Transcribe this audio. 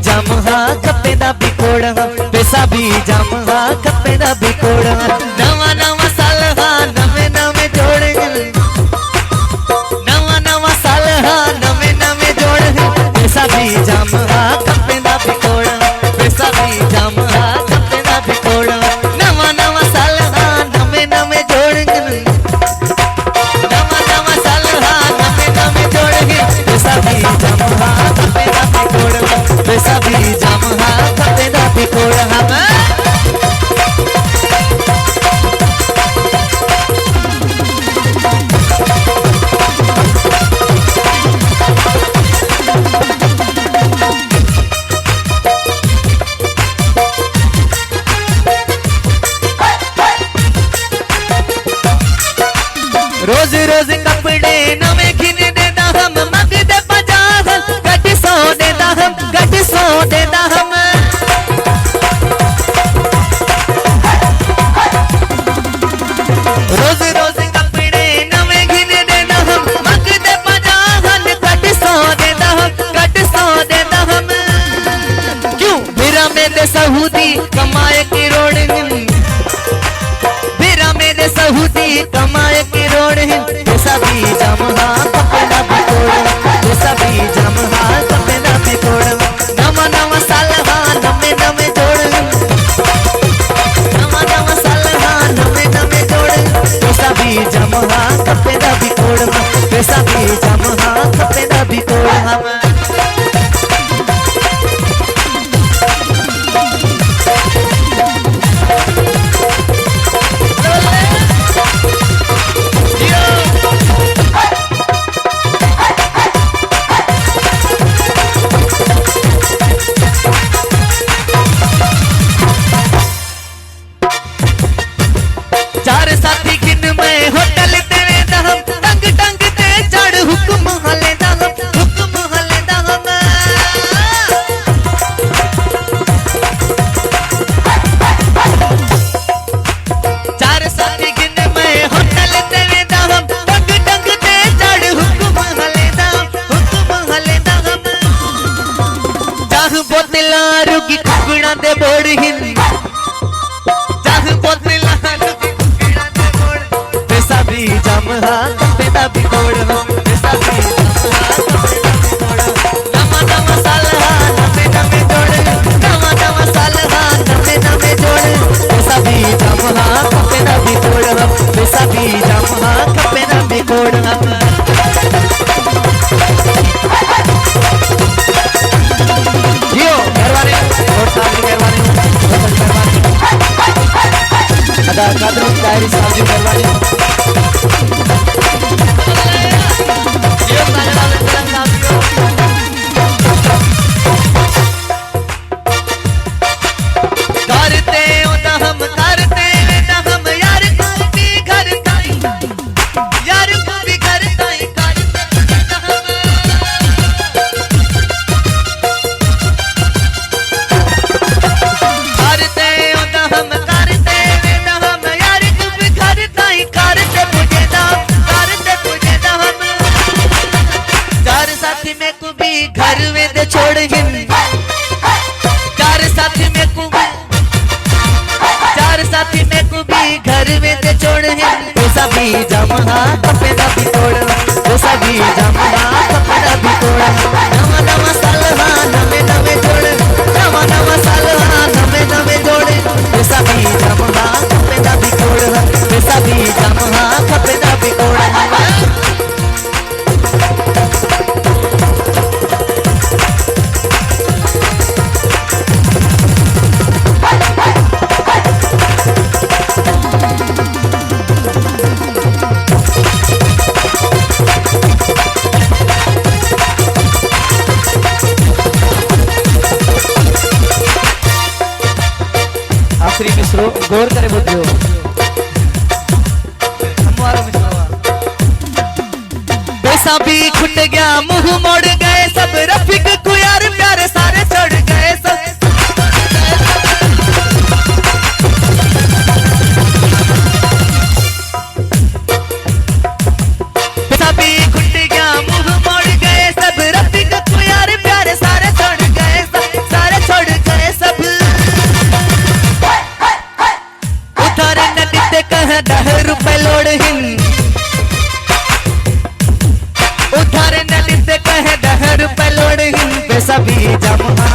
जम हा कपे दा बिकोड़ पैसा भी जम हा कपे दा बिकोड़ नवा नवा साल हा नवे नवे जोड़ नवा नवा साल हा नवे नवे जोड़ पैसा भी जम हा कपे दा बिकोड़ पैसा भी जम हा कपे दा बिकोड़ नवा नवा साल हा नवे नवे जोड़ नवा नवा साल हा नवे नवे जोड़ पैसा भी जम हा कपे दा बिकोड़ पैसा भी जम हा कपे दा बिकोड़ रोज रोज कपड़े नवे घिन देता हम मग दे पजाह गट सो देता हम गट सो देता हम रोज रोज कपड़े नवे घिन देता हम मग दे पजाह गट सो देता हम क्यों मेरा मेरे सऊदी कमाए की रोड मेरा मेरे सऊदी कमाए की रोड पैसा भी जम हा कपे दा बिकोड़ पैसा भी जम हा कपे दा बिकोड़ नवा नवा साल हा नवे नवे जोड़ नवा नवा साल हा नवे नवे जोड़ पैसा भी जम हा कपे दा बिकोड़ पैसा भी जम हा कपे दा बिकोड़ चार साथी गिन में होटल तेरे दहम टंग टंग ते चढ़ हुक्म हले दहम चार साथी गिन में होटल तेरे दहम टंग टंग ते चढ़ हुक्म हले दहम चाह बोतला रुकी कुकड़ा दे बोड़ हिंदी चाह बोतला पैसा भी जम हा कपे दा बिकोड़ पैसा भी जम हा कपे दा बिकोड़ नवा नवा साल हा नवे नवे जोड़ नवा नवा साल हा नवे नवे जोड़ पैसा भी जम हा कपे दा बिकोड़ पैसा भी जम हा कपे दा बिकोड़ जियो मेहरबानी और साहब की मेहरबानी अदा कादर डायरी साहब की मेहरबानी घर में दे छोड़ हिंदी चार साथी में को भी घर में दे छोड़ हिंदी पैसा भी जम हा कपे दा बिकोड़ पैसा भी जम हा कपे दा बिकोड़ नवा नवा साल हा नवे नवे जोड़ नवा नवा साल हा नवे नवे जोड़ पैसा भी जम हा कपे दा बिकोड़ पैसा भी जम हा कपे दा बिकोड़ आखिरी मिसरो गौर करे बुद्धियो हमारा मिसरो पैसा भी खुट गया मुंह मोड़ गए सब रफीक को यार प्यारे सारे चढ़ गए सब पैसा भी खुट गया मुंह मोड़ गए सब रफीक को यार प्यारे सारे चढ़ गए सब कहे 10 रुपए लोड़ हिन, उधार न लिते कहे 10 रुपए लोड़ हिन, पैसा भी जमा